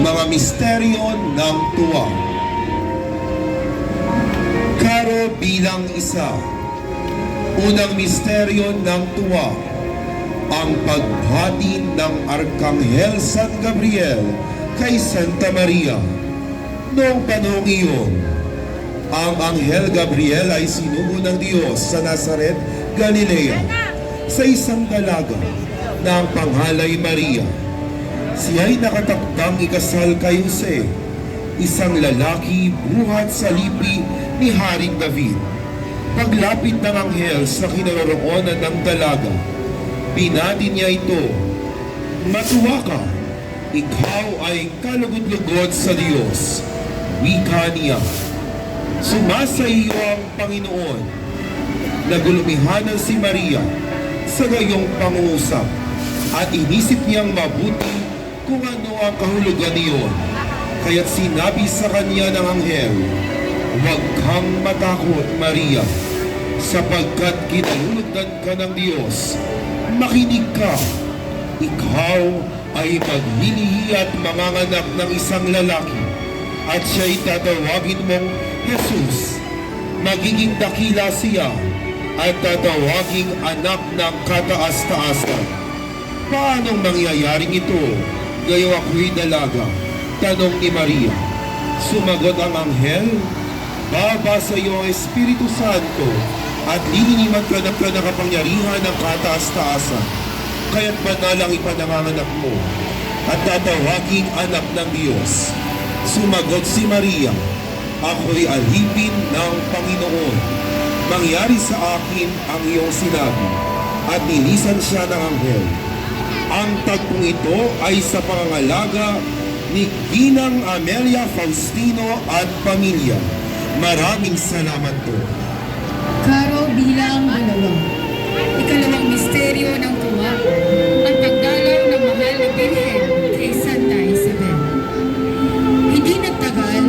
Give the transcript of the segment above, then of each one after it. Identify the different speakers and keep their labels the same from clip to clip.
Speaker 1: mga misteryo ng tuwa. Karo bilang isa. Unang misteryo ng tuwa, ang pagbati ng Arkanghel San Gabriel kay Santa Maria. Noong panahong iyon, ang Anghel Gabriel ay sinugo ng Diyos sa Nazaret, Galilea, sa isang dalaga na ang pangalay Maria. Siya'y nakatakdang ikasal kay Jose, isang lalaki buhat sa lipi ni Haring David. Paglapit ng anghel sa kinaroroonan ng dalaga, binati niya ito, "Matuwa ka, ikaw ay kalugod-lugod sa Diyos." Wika niya, "Sumasa iyo ang Panginoon." Nagulumihanan si Maria sa gayong pangungusap at inisip niyang mabuti kung ano ang kahulugan niyon. Kaya't sinabi sa kanya ng anghel, "Huwag kang matakot, Maria, sapagkat kinalulugdan ka ng Diyos. Makinig ka, ikaw ay maglilihi at manganganak ng isang lalaki, at siya'y tatawagin mong Jesus. Magiging dakila siya at tatawaging anak ng kataas-taasan." "Paanong mangyayaring ito? Gayo ako'y dalaga?" tanong ni Maria. Sumagot ang anghel, "Babasa iyo ang Espiritu Santo at liliniman ka ng kapangyarihan ng kataas-taasan. Kaya't banal ang ipananganak mo at tatawaging anak ng Diyos." Sumagot si Maria, "Ako'y alipin ng Panginoon. Mangyari sa akin ang iyong sinabi." At nilisan siya ng anghel. Ang tagpong ito ay sa pangangalaga ni Ginang Amelia Faustino at pamilya. Maraming salamat po.
Speaker 2: Karo bilang ikalawang misteryo ng tuwa, ang pagdalaw ng mahal na Birhen kay Santa Isabel. Hindi nagtagal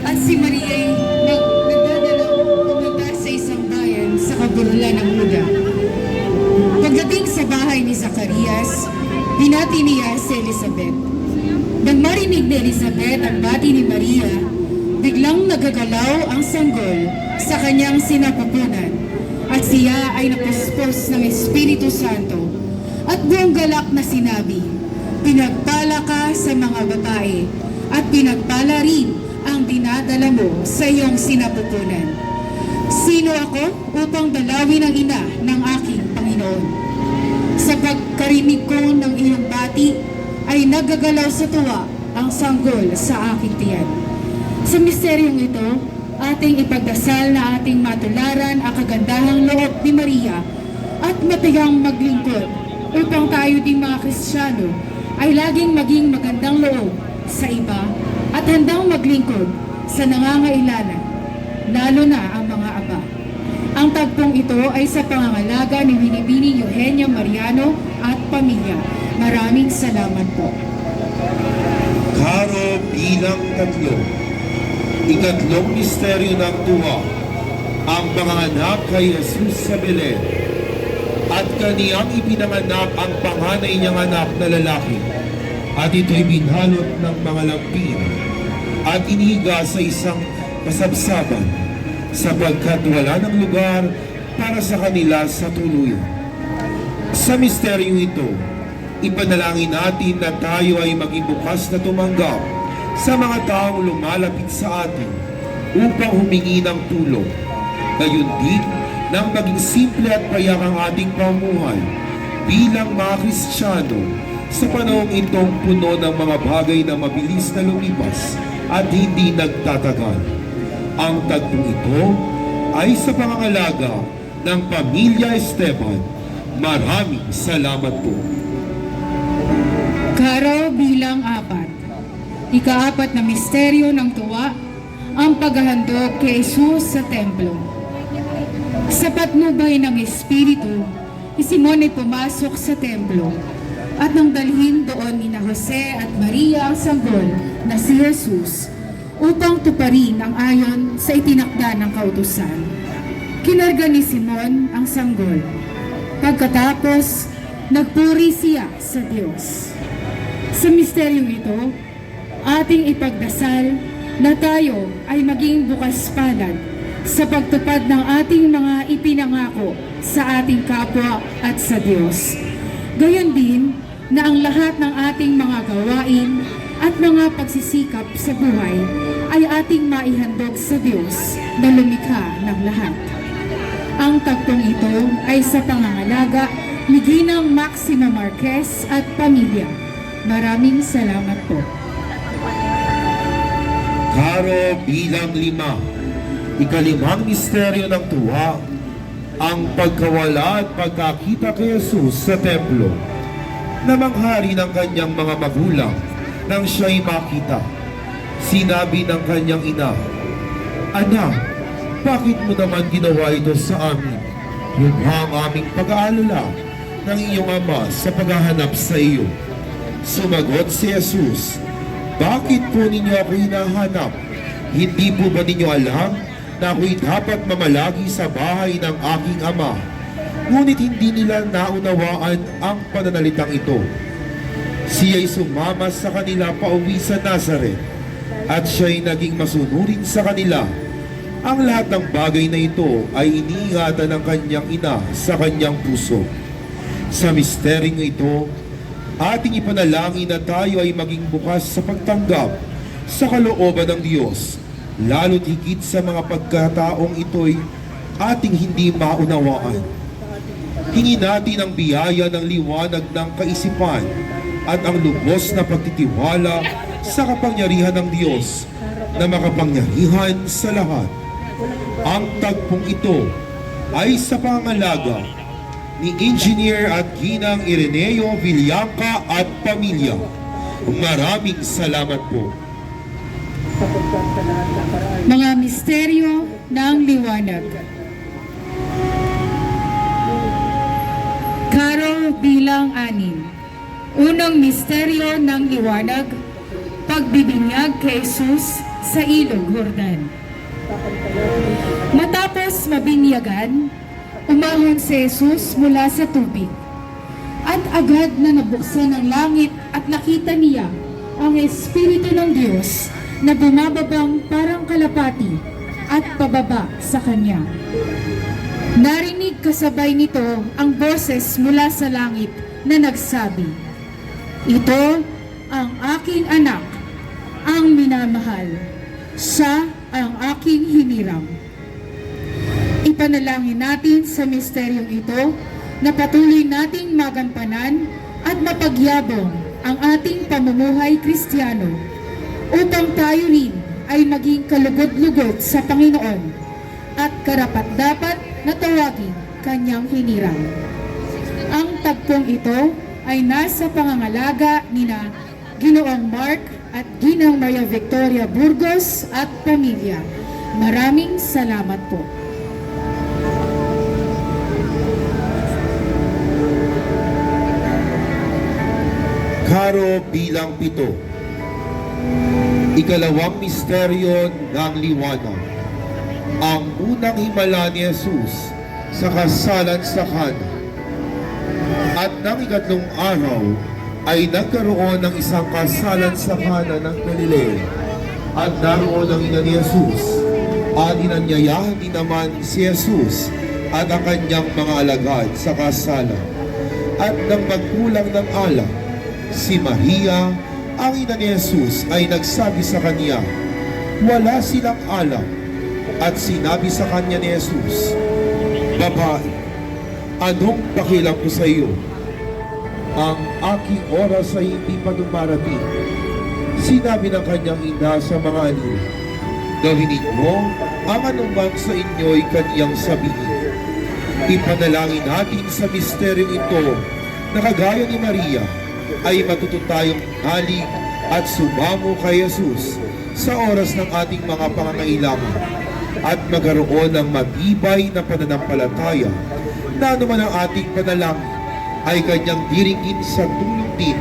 Speaker 2: at si Maria ay nagdadalaw pumunta sa isang bayan sa kaburulan ng Huda. Pagdating sa bahay ni Zacarias, binati niya si Elizabeth. Nang marinig ni Elizabeth ang bati ni Maria, biglang nagagalaw ang sanggol sa kanyang sinapupunan at siya ay napuspos ng Espiritu Santo at buong galak na sinabi, "Pinagpala ka sa mga babae at pinagpala rin ang dinadala mo sa iyong sinapupunan. Sino ako upang dalawin ang ina ng aking Panginoon?" Sa pagkarinig ko ng iyong bati, ay nagagalaw sa tuwa ang sanggol sa aking tiyan. Sa misteryong ito, ating ipagdasal na ating matularan ang kagandahang loob ni Maria at matigang maglingkod upang tayo ding mga Kristiyano ay laging maging magandang loob sa iba at handang maglingkod sa nangangailangan, lalo na ang mga aba. Ang tagpong ito ay sa pangangalaga ni Binibining Eugenia Mariano at pamilya. Maraming salamat po.
Speaker 1: Karo bilang tatlo. Ikatlong misteryo ng tuwa, ang panganganak kay Jesus sa Belen. At kaniyang ipinanganak ang panganay niyang anak na lalaki, at ito'y binalot ng mga lampin at inihiga sa isang kasabsaban, sapagkat wala ng lugar para sa kanila sa tuluyan. Sa misteryong ito, ipanalangin natin na tayo ay maging bukas na tumanggap sa mga taong lumalapit sa atin upang humingi ng tulong. Gayon din nang maging simple at payak ang ating pamuhay bilang mga Kristiyano sa panahong itong puno ng mga bagay na mabilis na lumipas at hindi nagtatagal. Ang tagpong ito ay sa pangangalaga ng Pamilya Esteban. Maraming salamat po.
Speaker 2: Karo bilang apat. Ikaapat na misteryo ng tuwa, ang paghahandog kay Jesus sa templo. Sa patnubay ng Espiritu, si Simon ay pumasok sa templo at nang dalhin doon ni Jose at Maria ang sanggol na si Jesus upang tuparin ang ayon sa itinakda ng kautusan. Kinarga ni Simon ang sanggol. Pagkatapos, nagpuri siya sa Diyos. Sa misteryong ito, ating ipagdasal na tayo ay maging bukas palad sa pagtupad ng ating mga ipinangako sa ating kapwa at sa Diyos. Gayon din na ang lahat ng ating mga gawain at mga pagsisikap sa buhay ay ating maihandog sa Diyos na lumikha ng lahat. Ang tagpong ito ay sa pangangalaga ni Ginang Maxima Marquez at pamilya. Maraming salamat po.
Speaker 1: Karo bilang 5, ikalimang misteryo ng tuwa, ang pagkawala at pagkakita kay Jesus sa templo. Namanghari ng kanyang mga magulang nang siya'y makita. Sinabi ng kanyang ina, "Anak, bakit mo naman ginawa ito sa amin? Yun ang aming pag-aalala ng iyong ama sa paghahanap sa iyo." Sumagot si Jesus, "Bakit po ninyo ako hinahanap? Hindi po ba ninyo alam na ako'y dapat mamalagi sa bahay ng aking ama?" Ngunit hindi nila naunawaan ang pananalitang ito. Siya'y sumama sa kanila pauwi sa Nazareth at siya'y naging masunurin sa kanila. Ang lahat ng bagay na ito ay iniingatan ng kanyang ina sa kanyang puso. Sa misteryong ito, ating ipanalangin na tayo ay maging bukas sa pagtanggap sa kalooban ng Diyos, lalo't higit sa mga pagkataong ito'y ating hindi maunawaan. Hingin natin ang biyaya ng liwanag ng kaisipan at ang lubos na pagtitiwala sa kapangyarihan ng Diyos na makapangyarihan sa lahat. Ang tagpong ito ay sa pangangalaga ni Engineer at Ginang Ireneo Villangca at pamilya. Maraming salamat po.
Speaker 2: Mga misteryo ng liwanag. Karo bilang 6. Unang misteryo ng liwanag, pagbibinyag kay Jesus sa ilog Jordan. Matapos mabinyagan, umahon si Jesus mula sa tubig. At agad na nabuksan ang langit at nakita niya ang Espiritu ng Diyos na bumababang parang kalapati at pababa sa kanya. Narinig kasabay nito ang boses mula sa langit na nagsabi, "Ito ang aking anak, ang minamahal. Siya ang aking hinirang." Ipanalangin natin sa misteryong ito na patuloy nating magampanan at mapagyabong ang ating pamumuhay Kristiyano upang tayo rin ay maging kalugod-lugod sa Panginoon at karapat-dapat na tawagin kanyang hinirang. Ang tagpong ito ay nasa pangangalaga nina Ginoong Mark at Ginang Maria Victoria Burgos at pamilya. Maraming salamat po.
Speaker 1: Karo bilang 7, ikalawang misteryo ng liwanag. Ang unang himala ni Jesus sa kasalan sa Cana. At ng ikatlong araw ay nagkaroon ng isang kasalan sa Cana ng Galilea. At naroon ang ina ni Jesus. At inanyayahan din naman si Jesus at ang kanyang mga alagad sa kasalan. At nang magkulang ng alak, si Maria, ang ina ni Jesus, ay nagsabi sa kanya, "Wala silang alak." At sinabi sa kanya ni Jesus, "Babae, anong pakialam ko sa iyo? Ang aking oras ay hindi pa dumarating." Sinabi ng kanyang ina sa mga alila, "Gawin ninyo ang anuman sa inyo'y kanyang sabihin." Ipanalangin natin sa misteryong ito na kagaya ni Maria ay matuto tayong halig at sumamo kay Jesus sa oras ng ating mga pangangailangan at magkaroon ng matibay na pananampalataya na anuman ang ating panalangin ay kanyang diringin sa tulong din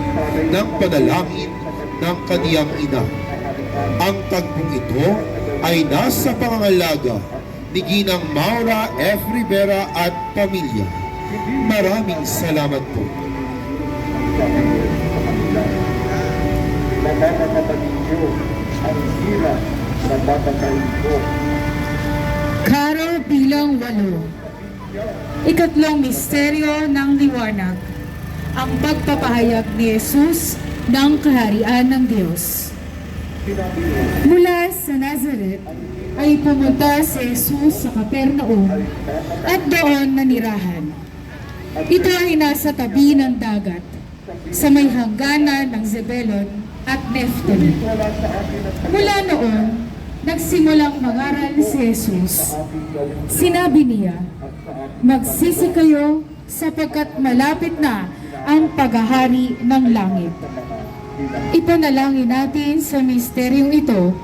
Speaker 1: ng panalangin ng kaniyang ina. Ang tagpong ito ay nasa pangangalaga ni Ginang Maura F. Rivera at pamilya. Maraming salamat po.
Speaker 3: mga kapatid niyo ang hirap na papatayin ko.
Speaker 2: Karo bilang 8. Ikatlong misteryo ng liwanag, ang pagpapahayag ni Jesus ng kaharian ng Diyos. Mula sa Nazareth ay pumunta si Jesus sa Capernaum at doon nanirahan. Ito ay nasa tabi ng dagat, sa may hangganan ng Zebulon at Nephtali. Mula noon, nagsimulang mangaral si Jesus. Sinabi niya, "Magsisi kayo sapagkat malapit na ang paghahari ng langit." Ipanalangin natin sa misteryong ito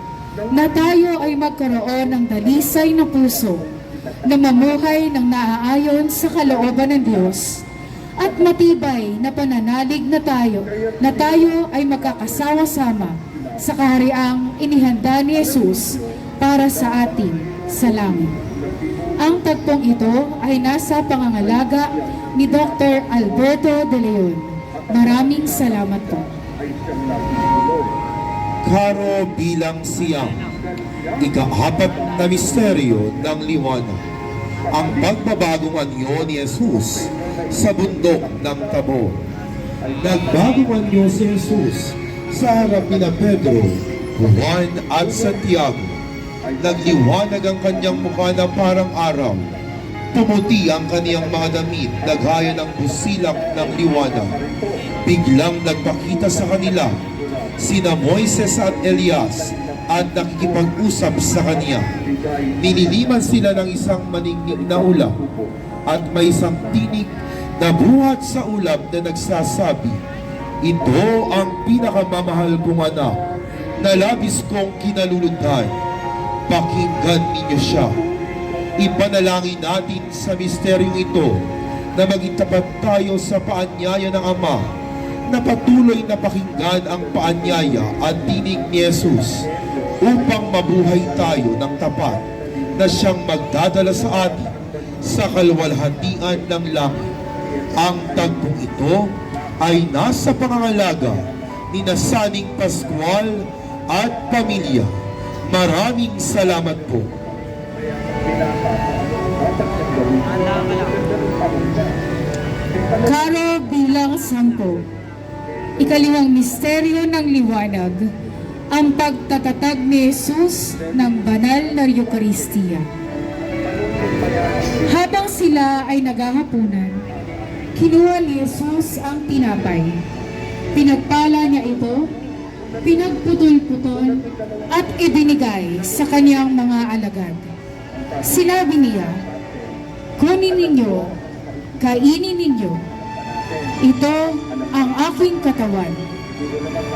Speaker 2: na tayo ay magkaroon ng dalisay na puso na mamuhay ng naaayon sa kalooban ng Diyos at matibay na pananalig na tayo ay magkakasama-sama sa kahariang inihanda ni Jesus para sa atin sa langit. Ang tagpong ito ay nasa pangangalaga ni Dr. Alberto De Leon. Maraming salamat po.
Speaker 1: Karo bilang siyam, ika-4 na misteryo ng liwanag, ang pagbabagong anyo ni Jesus sa bundok ng Tabor. Nagbagong anyo si Jesus sa harap ni Pedro, Juan at Santiago. Nagliwanag ang kanyang mukha na parang araw. Pumuti ang kaniyang mga damit na gaya ng busilak ng liwanag. Biglang nagpakita sa kanila sina Moises at Elias at nakikipag-usap sa kanya. Nililiman sila ng isang maningning na ulap at may isang tinig na buhat sa ulap na nagsasabi, "Ito ang pinakamamahal kong anak na labis kong kinalulugdan. Pakinggan ninyo siya." Ipanalangin natin sa misteryong ito na maging tapat tayo sa paanyaya ng Ama, na patuloy na pakinggan ang paanyaya at tinig ni Jesus upang mabuhay tayo ng tapat na siyang magdadala sa atin sa kalwalhatian ng langit. Ang tagpong ito ay nasa pangangalaga ni Nasaning Pascual at pamilya. Maraming salamat po.
Speaker 2: Karo bilang 10. Ikalawang misteryo ng liwanag, ang pagtatatag ni Jesus ng banal na Eucharistia. Habang sila ay naghahapunan, kinuha ni Jesus ang tinapay. Pinagpala niya ito, pinagputol-putol at ibinigay sa kanyang mga alagad. Sinabi niya, "Kunin ninyo, kainin ninyo. Ito ang aking katawan."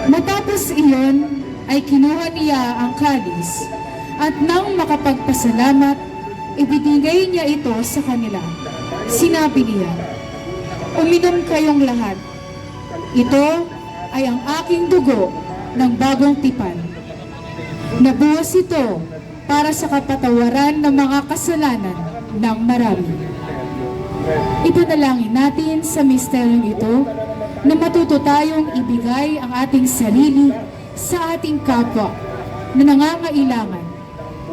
Speaker 2: Matapos iyon ay kinuha niya ang kalis at nang makapagpasalamat, ibinigay niya ito sa kanila. Sinabi niya, "Uminom kayong lahat. Ito ay ang aking dugo ng bagong tipan. Nabuhos ito para sa kapatawaran ng mga kasalanan ng marami." Ipanalangin natin sa misteryong ito na matuto tayong ibigay ang ating sarili sa ating kapwa na nangangailangan,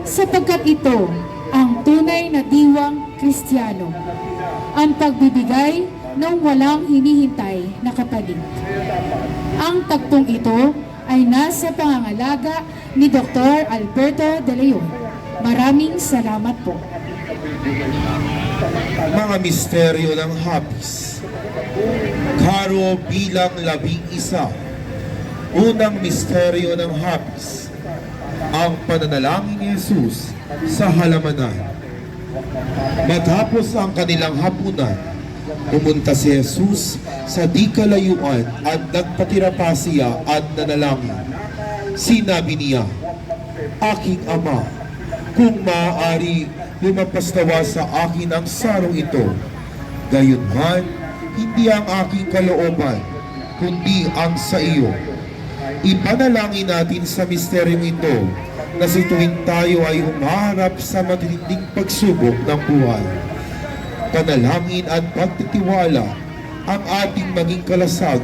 Speaker 2: sapagkat ito ang tunay na diwang Kristiyano, ang pagbibigay ng walang hinihintay na kapalit. Ang tagpong ito ay nasa pangangalaga ni Dr. Alberto De Leon. Maraming salamat po.
Speaker 1: Mga misteryo ng hapis. Karo bilang 11. Unang misteryo ng hapis, ang pananalangin ni Jesus sa halamanan. Matapos ang kanilang hapunan, pumunta si Jesus sa di kalayuan at nagpatira pa siya at nanalangin. Sinabi niya, "Aking Ama, kung maaari, lumampas nawa sa akin ang sarong ito. Gayunman, hindi ang aking kalooban, kundi ang sa iyo." Ipanalangin natin sa misteryong ito na sa tuwing tayo ay humaharap sa matinding pagsubok ng buhay, panalangin at pagtitiwala ang ating maging kalasag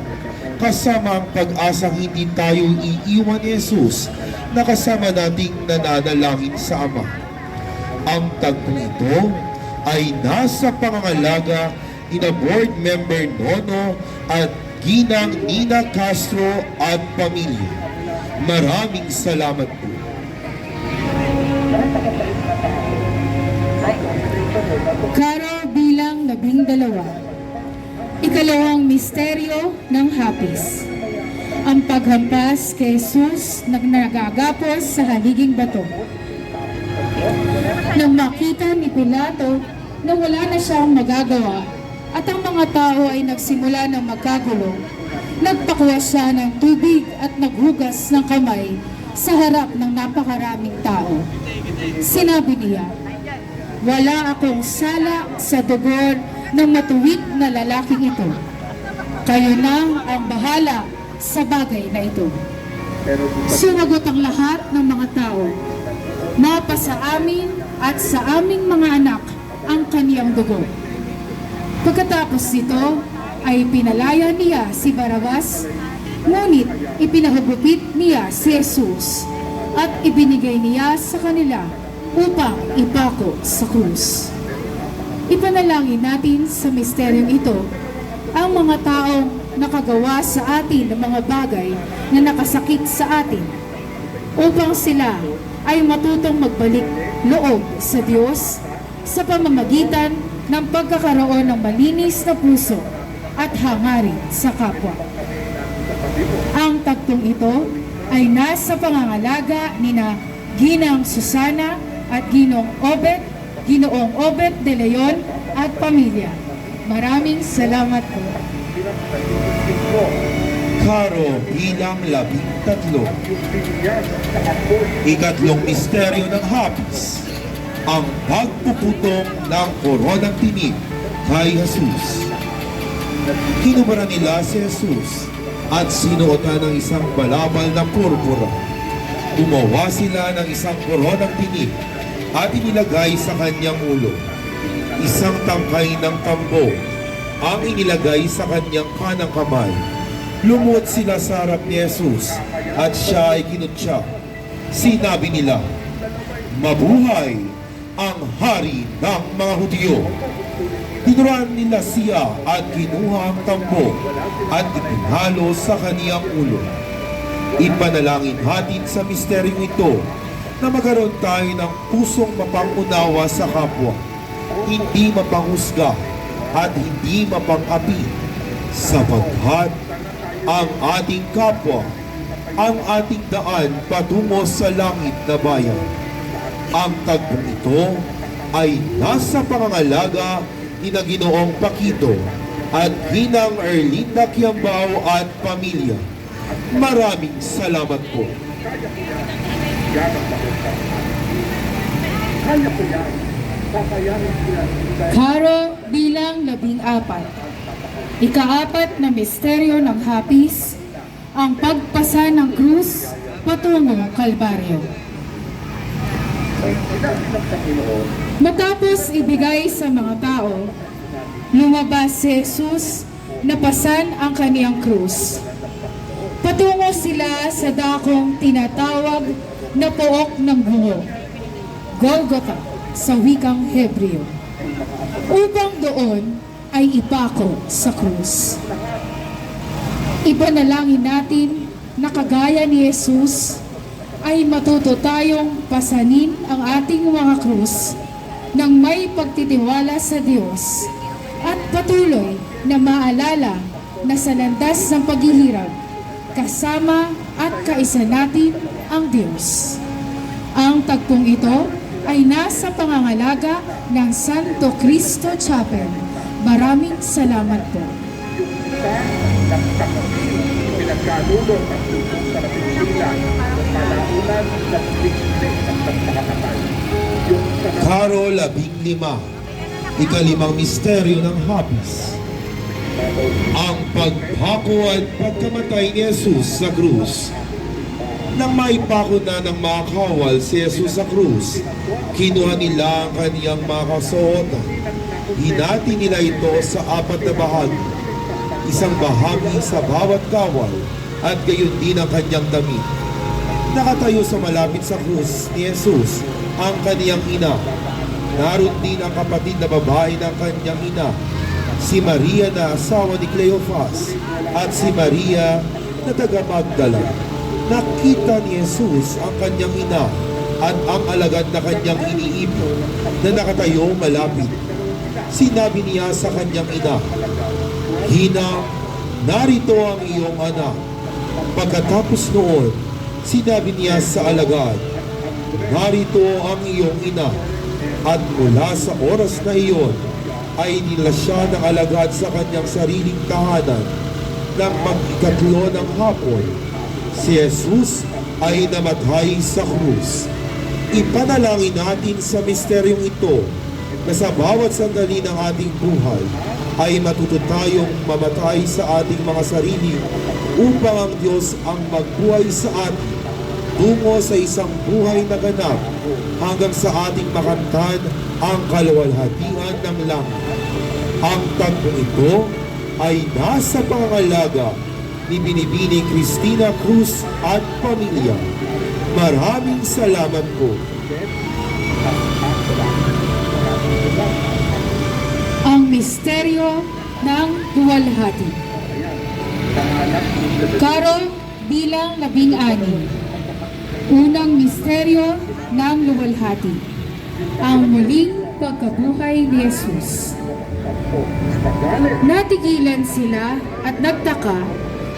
Speaker 1: kasama ang pag-asang hindi tayo iiwan ni Jesus na kasama nating nananalangin sa Ama. Ang tagpong ito ay nasa pangangalaga ni na board member Nono at Ginang Nina Castro at pamilya. Maraming salamat po.
Speaker 2: Carol bilang 12. Ikalawang misteryo ng hapis. Ang paghampas kay Jesus na nagagapos sa haliging bato. Nang makita ni Pilato na wala na siyang magagawa at ang mga tao ay nagsimula ng magkagulo, nagpakuha siya ng tubig at naghugas ng kamay sa harap ng napakaraming tao. Sinabi niya, "Wala akong sala sa dugo ng matuwid na lalaking ito. Kayo na ang bahala sa bagay na ito." Sumagot ang lahat ng mga tao, "Mapa sa amin at sa aming mga anak ang kaniyang dugo." Pagkatapos nito ay pinalaya niya si Barabas, ngunit ipinahugupit niya si Jesus at ibinigay niya sa kanila upang ipako sa krus. Ipanalangin natin sa misteryong ito ang mga taong nakagawa sa atin ng mga bagay na nakasakit sa atin upang sila ay matutong magbalik loob sa Diyos sa pamamagitan ng pagkakaroon ng malinis na puso at hangarin sa kapwa. Ang tagtong ito ay nasa pangangalaga ni na Ginang Susana at Ginoong Obet de Leon at pamilya. Maraming salamat po.
Speaker 1: Karo bilang 13. Ikatlong misteryo ng hapis. Ang pagpuputong ng koronang tinig kay Jesus. Kinubara nila si Jesus at sinuotan ng isang balabal na purpura. Gumawa sila ng isang koronang tinig at inilagay sa kanyang ulo. Isang tangkay ng tambo ang inilagay sa kanyang kanang kamay. Lumuhod sila sa harap ni Jesus at siya ay kinutya. Sinabi nila, "Mabuhay ang hari ng mga Hudyo." Tinuruan nila siya at kinuha ang tambo at ipinhalo sa kaniyang ulo. Ipanalangin natin sa misteryong ito na magkaroon tayo ng pusong mapangunawa sa kapwa, hindi mapanghusga at hindi mapang-api, sapagkat ang ating kapwa ang ating daan patungo sa langit na bayan. Ang tagpong ito ay nasa pangangalaga ni na Ginoong Paquito at Ginang Erlinda Quiambao at pamilya. Maraming salamat po.
Speaker 2: Karo bilang 14. Ika-4 na misteryo ng hapis, ang pagpasa ng krus patungong Kalbaryo. Matapos ibigay sa mga tao, lumabas si Jesus na pasan ang kaniyang krus. Patungo sila sa dakong tinatawag na Pook ng Bungo, Golgotha sa wikang Hebreo, upang doon ay ipako sa krus. Ipanalangin natin na kagaya ni Jesus ay matuto tayong pasanin ang ating mga krus ng may pagtitiwala sa Diyos at patuloy na maalala na sa landas ng paghihirap, kasama at kaisa natin ang Diyos. Ang tagpong ito ay nasa pangangalaga ng Santo Cristo Chapel. Maraming salamat po.
Speaker 3: Pinagkalulong ang tutong sa napinsila kalaunan ng bigti ng pagkakatay.
Speaker 1: Karo 15. Ikalimang misteryo ng hapis. Ang pagpako at pagkamatay ni Jesus sa krus. Nang maipako na ng mga kawal si Jesus sa krus, kinuha nila ang kaniyang mga kasuotan. Hinati nila ito sa 4 na bahagi. isang bahagi sa bawat kawal at gayon din ang kanyang damit. Nakatayo sa malapit sa krus ni Jesus ang kaniyang ina. Naroon din ang kapatid na babae ng kanyang ina, si Maria na asawa ni Cleophas at si Maria na taga Magdala. Nakita ni Jesus ang kanyang ina at ang alagad na kanyang iniipon na nakatayo malapit. Sinabi niya sa kanyang ina, "Hina, narito ang iyong anak." Pagkatapos noon, sinabi niya sa alagad, "Narito ang iyong ina." At mula sa oras na iyon, ay nila siya ng alagad sa kanyang sariling tahanan. Nang mag-ikatlo ng hapon, si Jesus ay namatay sa krus. Ipanalangin natin sa misteryong ito na sa bawat sandali ng ating buhay ay matuto tayong mamatay sa ating mga sarili upang ang Diyos ang magbuhay sa atin tungo sa isang buhay na ganap hanggang sa ating makamtan ang kaluwalhatian ng langit. Ang tagpong ito ay nasa pangangalaga ni Binibining Cristina Cruz at pamilya. Maraming salamat po.
Speaker 2: Ang misteryo ng duwalhati. Carol bilang 16. Unang misteryo ng luwalhati. Ang muling pagkabuhay ni Jesus. Natigilan sila at nagtaka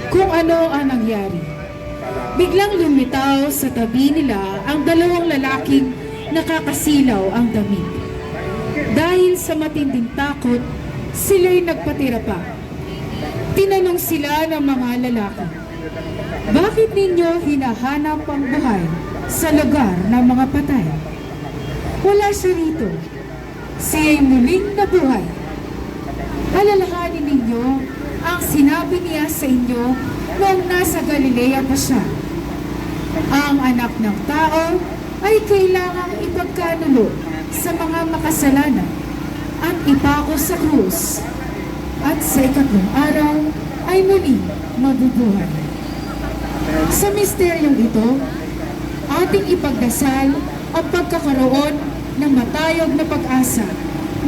Speaker 2: kung ano ang nangyari. Biglang lumitaw sa tabi nila ang dalawang lalaking nakakasilaw ang damit. Dahil sa matinding takot, sila'y nagpatira pa. Tinanong sila ng mga lalaki, "Bakit ninyo hinahanap ang buhay sa lugar ng mga patay? Wala siya rito. Siya'y muling nabuhay. Alalahanin ninyo ang sinabi niya sa inyo noong nasa Galilea pa siya. Ang anak ng tao ay kailangang ipagkanulo sa mga makasalanan at ipako sa krus, at sa ikatlong araw ay muli mabubuhay." Sa misteryong ito, ating ipagdasal ang pagkakaroon ng matayog na pag-asa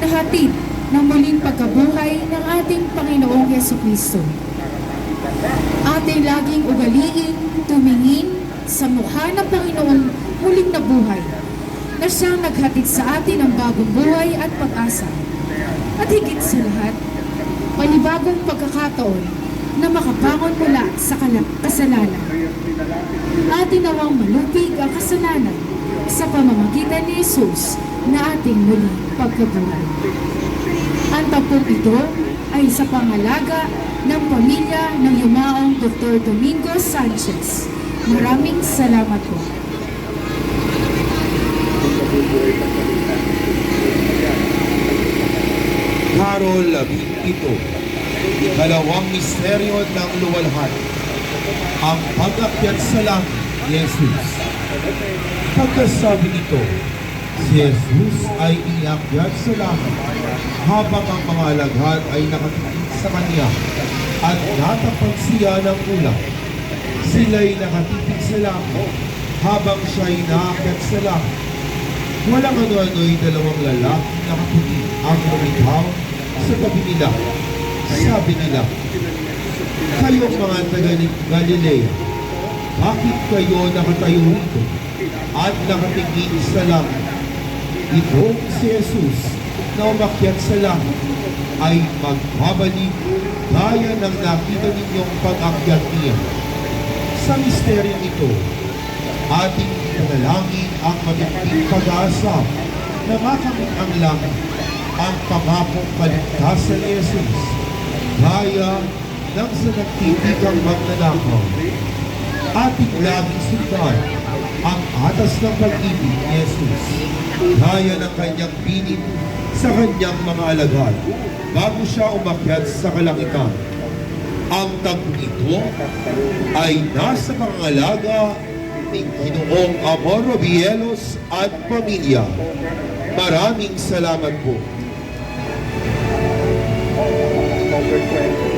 Speaker 2: na hatid ng muling pagkabuhay ng ating Panginoong Jesucristo. Ating laging ugaliin, tumingin sa mukha ng Panginoong muling nabuhay na siyang naghatid sa atin ng bagong buhay at pag-asa. At higit sa lahat, panibagong pagkakataon na makabangon mula sa kasalanan. Atin nawang malupig ang kasalanan sa pamamagitan ni Jesus na ating muling pagkabuhay. Ang tampong ito ay sa pangalaga ng pamilya ng yumaong Dr. Domingo Sanchez. Maraming salamat po.
Speaker 1: Carol 17. Ikalawang misteryo ng luwalhati. Ang pag-akyat sa langit ni Jesus. Pagkasabi nito, si Jesus ay iakyat sa langit habang ang mga alagad ay nakatitig sa kanya at natapag siya ng ulam. Sila'y nakatitig sa langit habang siya'y naakyat sa langit. Walang ano-ano'y dalawang lalaking nakatitig ang lumitaw sa tabi nila. Sabi nila, "Kayong mga taga-Galilea, bakit kayo nakatayo rito at nakatingin sa langit? Itong si Jesus na umakyat sa langit ay magbabalik gaya ng nakita ninyong pag-akyat niya." Sa misteryong ito, ating panalangin ang magiging pag-asa na makamit ang langit, ang pangakong kaligtasan ni Jesus, gaya ng sa nagtitigang magnanakaw. Ating laging sundan ang atas ng pag-ibig ni Jesus, gaya ng kanyang pinit sa kanyang mga alagad bago siya umakyat sa kalangitan. Ang tagpong ito ay nasa pangangalaga ni Ginoong Amor Robielos at pamilya. Maraming salamat po.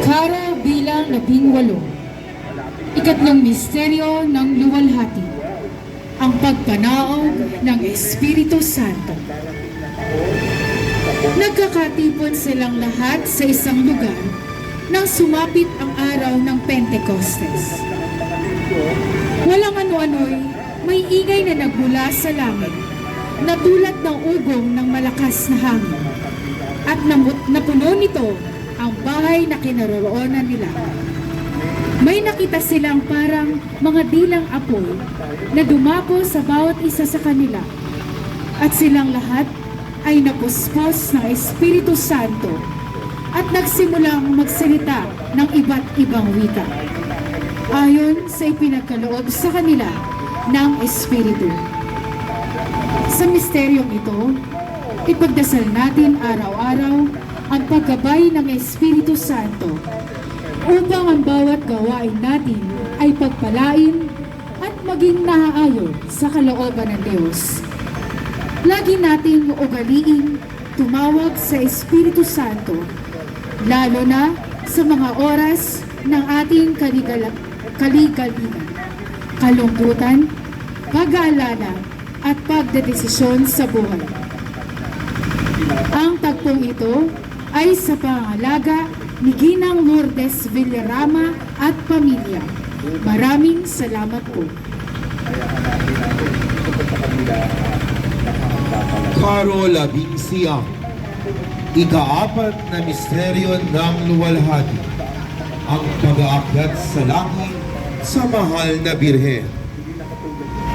Speaker 2: Carol bilang 18. Ikatlong misteryo ng luwalhati, ang pagpanaog ng Espiritu Santo. Nagkakatipon silang lahat sa isang lugar nang sumapit ang araw ng Pentecostes. Walang ano-ano'y may ingay na nagmula sa langit na tulad ng ugong ng malakas na hangin at napuno nito ang bahay na kinaroroonan nila. May nakita silang parang mga dilang apoy na dumapo sa bawat isa sa kanila at silang lahat ay napuspos ng Espiritu Santo at nagsimulang magsalita ng iba't ibang wika ayon sa ipinagkaloob sa kanila ng Espiritu. Sa misteryong ito, ipagdasal natin araw-araw ang paggabay ng Espiritu Santo upang ang bawat gawain natin ay pagpalain at maging naaayon sa kalooban ng Diyos. Lagi nating ugaliin tumawag sa Espiritu Santo, lalo na sa mga oras ng ating kaligalingan, kalungkutan, pag-aalala at pagdedesisyon sa buhay. Ang tagpong ito ay sa pangalaga ni Ginang Lourdes Villarama at pamilya. Maraming salamat po.
Speaker 1: Karo 11, ika-4 na misteryo ng luwalhati, ang pag-aakyat sa langit sa mahal na Birhen.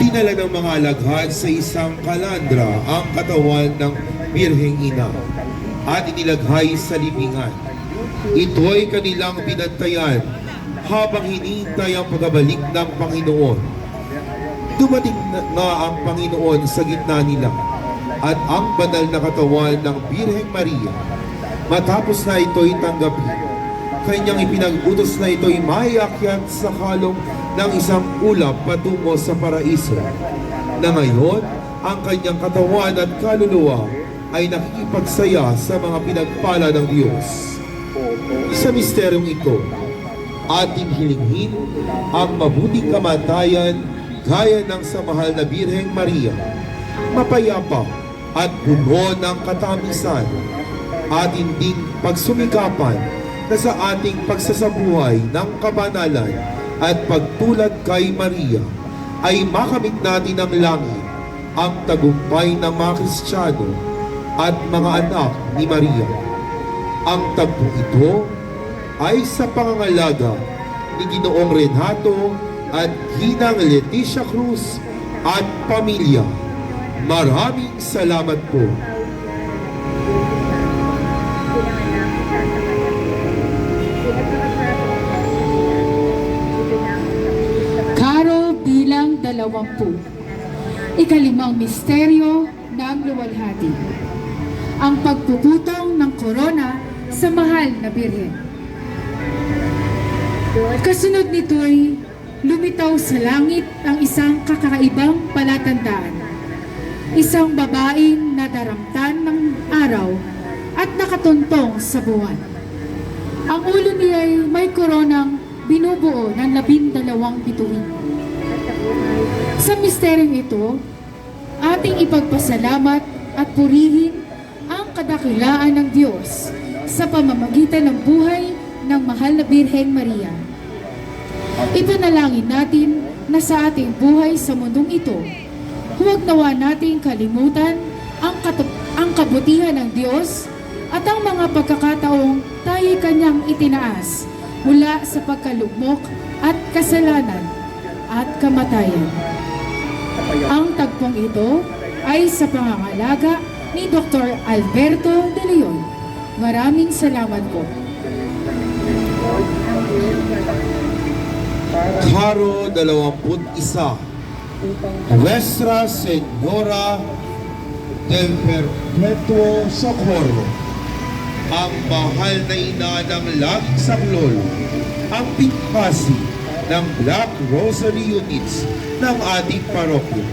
Speaker 1: Dinala ng mga alagad sa isang kalandra ang katawan ng Birheng Ina at inilagay sa libingan. Ito'y kanilang binantayan habang hinihintay ang pagbabalik ng Panginoon. Dumating nga ang Panginoon sa gitna nila at ang banal na katawan ng Birheng Maria. Matapos na ito'y tanggapin, kanyang ipinag-utos na ito'y maiakyat sa kalong ng isang ulap patungo sa paraiso, na ngayon ang kanyang katawan at kaluluwa ay nakikipagsaya sa mga pinagpala ng Diyos. Sa misteryong ito, ating hilinghin ang mabuting kamatayan gaya ng sa mahal na Birheng Maria, mapayapa at puno ng katamisan, ating ding pagsumikapan na sa ating pagsasabuhay ng kabanalan at pagtulad kay Maria ay makamit natin ang langit, ang tagumpay ng mga Kristiyano at mga anak ni Maria. Ang tagpong ito ay sa pangangalaga ni Ginoong Renato at Ginang Leticia Cruz at pamilya. Maraming salamat po.
Speaker 2: Karo bilang 20, ika-5 misteryo ng luwalhati, ang pagpuputong ng korona sa mahal na Birhen. Kasunod nito'y lumitaw sa langit ang isang kakakaibang palatandaan. Isang babaeng nadaramtan ng araw at nakatuntong sa buwan. Ang ulo niya ay may koronang binubuo ng 12 bituin. Sa misteryong ito, ating ipagpasalamat at purihin ang kadakilaan ng Diyos sa pamamagitan ng buhay ng mahal na Birheng Maria. Ipanalangin natin na sa ating buhay sa mundong ito, huwag nawa nating kalimutan ang kabutihan ng Diyos at ang mga pagkakataong tayo'y kanyang itinaas mula sa pagkalugmok at kasalanan at kamatayan. Ang tagpong ito ay sa pangangalaga ni Dr. Alberto De Leon. Maraming salamat po.
Speaker 1: Karo 21, Nuestra Señora del Perpetuo Socorro, ang mahal na ina ng laging saklol, ang pinpasi ng Black Rosary Units ng ating parokya.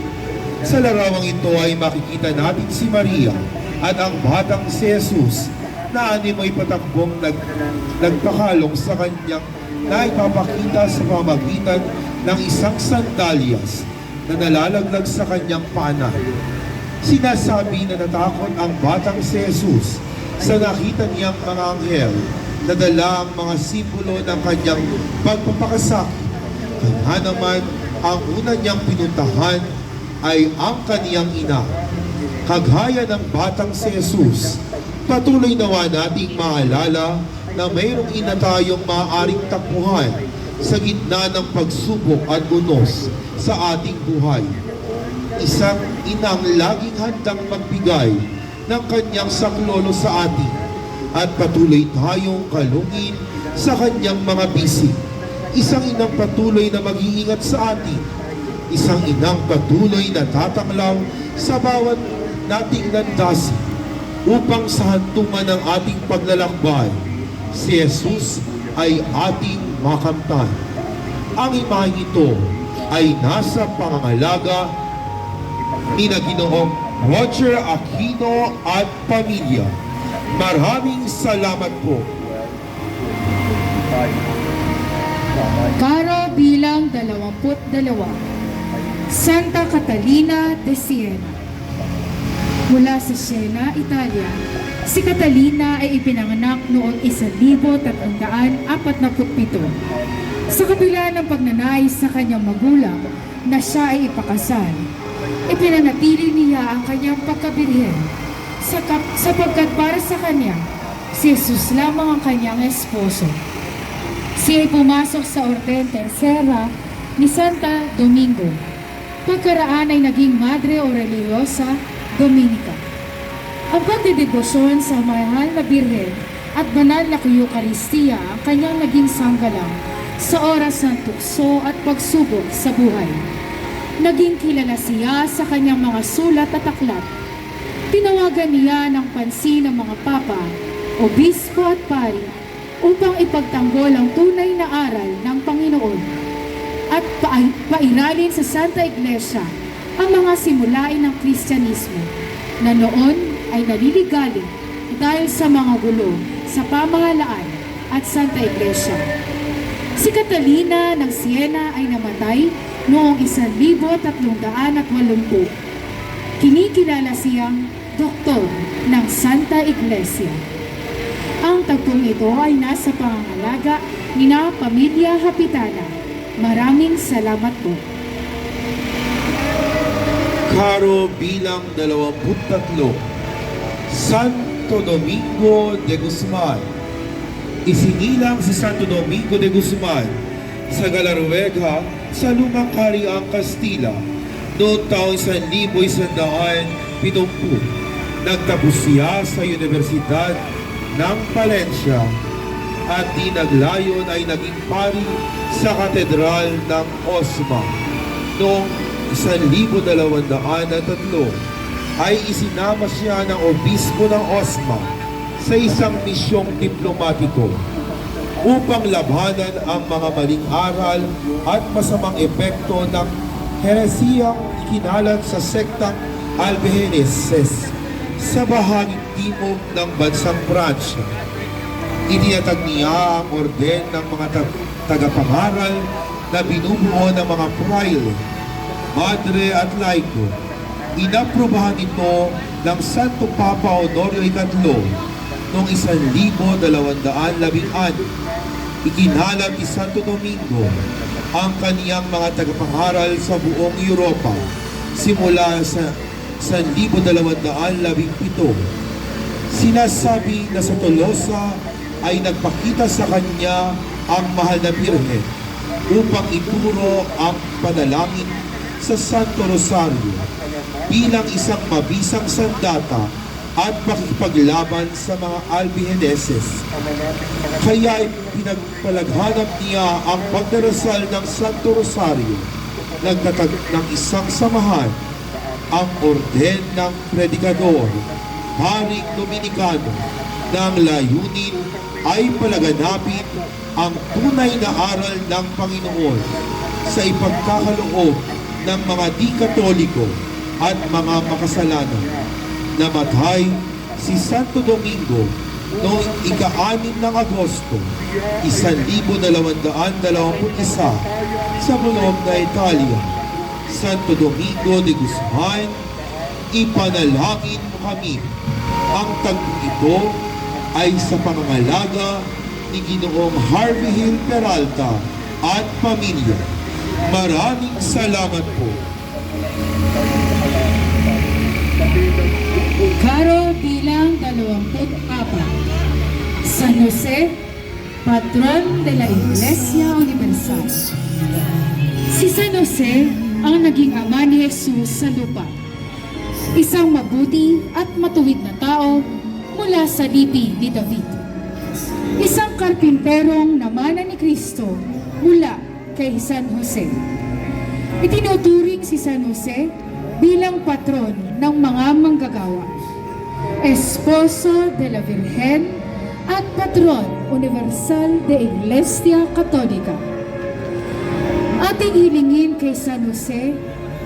Speaker 1: Sa larawang ito ay makikita natin si Maria at ang batang si Jesus na animoy patakbong nagpakalong sa kanyang na ipapakita sa pamamagitan ng isang sandalyas na nalalaglag sa kanyang paanan. Sinasabi na natakot ang batang si Jesus sa nakita niyang mga anghel na dala ang mga simbolo ng kanyang pagpapakasakit. Kaya naman, ang una niyang pinuntahan ay ang kaniyang ina. Kagaya ng batang si Jesus, patuloy nawa nating maalala na mayroong ina tayong maaaring takbuhan sa gitna ng pagsubok at unos sa ating buhay. Isang inang laging handang magbigay ng kanyang saklolo sa atin at patuloy tayong kalungin sa kanyang mga bisig. Isang inang patuloy na mag-iingat sa atin. Isang inang patuloy na tatanglaw sa bawat nating landasin upang sa hantungan ng ating paglalakbay, si Jesus ay ating makamtan. Ang imaheng ito ay nasa pangangalaga ni na Ginoong Roger Aquino at pamilya. Maraming salamat po.
Speaker 2: Karo bilang 22, Santa Catalina de Siena. Mula sa Siena, Italia, si Catalina ay ipinanganak noong 1347. Sa kabila ng pagnanais sa kanyang magulang na siya ay ipakasal, ipinanatili niya ang kanyang pagkabirhen sapagkat para sa kanya, si Jesus lamang ang kanyang esposo. Siya ay pumasok sa Orden Tercera ni Santa Domingo. Pagkaraan ay naging Madre Aureliosa Dominica. Ang pagdedebosyon sa mahal na Birhen at banal na Eucharistia ang kanyang naging sanggalang sa oras ng tukso at pagsubok sa buhay. Naging kilala siya sa kanyang mga sulat at aklat. Tinawagan niya ng pansin ng mga papa, obispo at pari upang ipagtanggol ang tunay na aral ng Panginoon at pairalin sa Santa Iglesia ang mga simulain ng Kristyanismo na noon ay naliligalig dahil sa mga gulo sa pamahalaan at Santa Iglesia. Si Catalina ng Siena ay namatay noong 1380. Kinikilala siyang doktor ng Santa Iglesia. Ang tagpong ito ay nasa pangangalaga ni na Pamilya Hapitana. Maraming salamat po.
Speaker 1: Karo bilang 23, Santo Domingo de Guzman. Isinilang si Santo Domingo de Guzman sa Galaruega sa lumang kahariang Kastila noong taong 1170. Nagtapos siya sa Universidad ng Palencia at dinaglayon ay naging pari sa Katedral ng Osma. Noong 1203 ay isinama siya ng obispo ng Osma sa isang misyong diplomatiko upang labanan ang mga maling aral at masamang epekto ng heresiyang ikinalat sa sektang Albigenses sa bahaging timog ng bansang Pransya. Itinatag niya ang orden ng mga tagapangaral na binubuo ng mga praile, madre at laiko. Inaprubahan ito ng Santo Papa Honorio III noong 1216. Ikinalat ni Santo Domingo ang kaniyang mga tagapangaral sa buong Europa simula sa 1217. Sinasabi na sa Tolosa ay nagpakita sa kanya ang mahal na Birhen upang ituro ang panalangin sa Santo Rosario bilang isang mabisang sandata at makikipaglaban sa mga Albigenses. Kaya pinagpalaghanap niya ang pagdarasal ng Santo Rosario, nagtatag ng isang samahan, ang Orden ng Predikador, Haring Dominikano, na ang layunin ay palaganapin ang tunay na aral ng Panginoon sa ipagkakaloob ng mga di-Katoliko at mga makasalanan. Namatay si Santo Domingo noong ika-6 ng Agosto, 1221 sa Bologna, Italia. Santo Domingo de Guzman, ipanalangin mo kami. Ang tagpong ito ay sa pangangalaga ni Ginoong Harvey Hill Peralta at pamilya. Maraming salamat po.
Speaker 2: Karo bilang 24. San Jose, patron de la Iglesia Universal. Si San Jose ang naging ama ni Jesus sa lupa. Isang mabuti at matuwid na tao mula sa lipi ni David. Isang karpinterong namana ni Kristo mula kay San Jose. Itinuturing si San Jose bilang patron ng mga manggagawa, esposo de la Virgen at patron universal de Iglesia Católica. Ating hilingin kay San Jose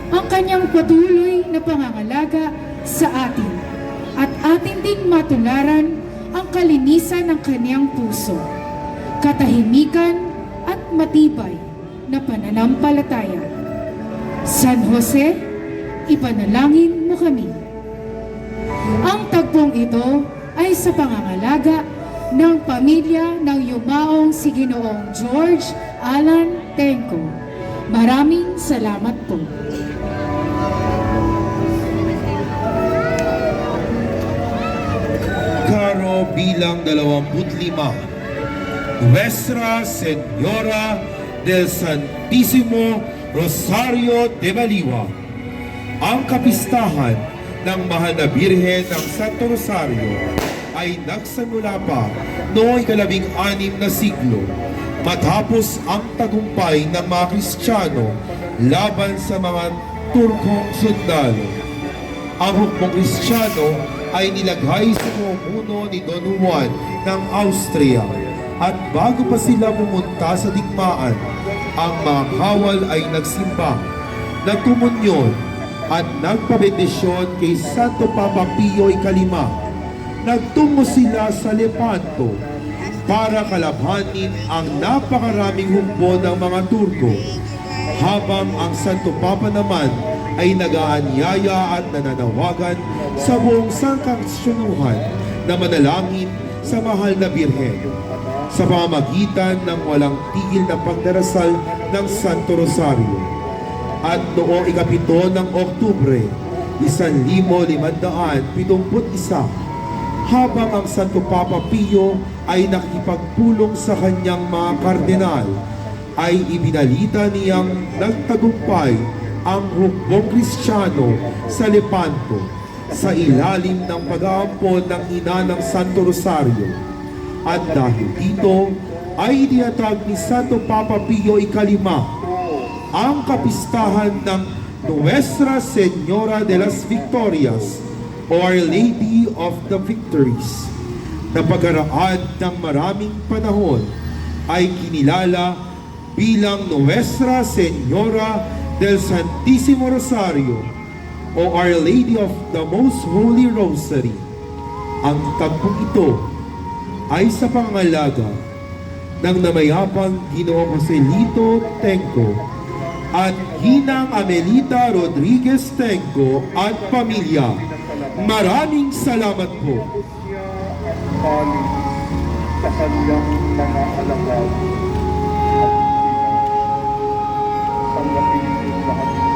Speaker 2: ang kanyang patuloy na pangangalaga sa atin at atin ding matularan ang kalinisan ng kanyang puso, katahimikan at matibay na pananampalataya. San Jose, ipanalangin mo kami. Ang tagpong ito ay sa pangangalaga ng pamilya ng yumaong si Ginoong George Alan Tenco. Maraming salamat po.
Speaker 1: Karo bilang 25. Nuestra Señora del Santísimo Rosario de Baliwa. Ang kapistahan ng Mahal na Birhen ng Santo Rosario ay nagsimula pa noong 16 na siglo matapos ang tagumpay ng mga Kristiyano laban sa mga Turkong sundalo. Ang hukbong Kristiyano ay nilagay sa pamumuno ni Don Juan ng Austria at bago pa sila pumunta sa digmaan, ang mga kawal ay nagsimba, nagkumunyon at nagpabendisyon kay Santo Papa Pio IX. Nagtungo sila sa Lepanto para kalabanin ang napakaraming hukbo ng mga Turko, habang ang Santo Papa naman ay nag-aanyaya at nananawagan sa buong sangkatsyunuhan na manalangin sa Mahal na Birhen sa pamamagitan ng walang tigil na pagdarasal ng Santo Rosario. At noong 7 ng Oktubre, 1571, habang ang Santo Papa Pio ay nakikipagpulong sa kanyang mga kardinal, ay ibinalita niyang nagtagumpay ang hukbong Kristiyano sa Lepanto sa ilalim ng pag-aampon ng ina ng Santo Rosario. At dahil dito ay itinatag ni Santo Papa Pio IX ang kapistahan ng Nuestra Señora de las Victorias o Our Lady of the Victories, na pagkaraan ng maraming panahon ay kinilala bilang Nuestra Señora del Santísimo Rosario o Our Lady of the Most Holy Rosary. Ang tagpong ito ay sa pangangalaga ng namayapang Ginoong Joselito Tenco at Ginang Amelita Rodriguez Tenco at pamilya. Maraming salamat po.
Speaker 3: Bali sa kanyang mga alagad at tanggapin yung lahat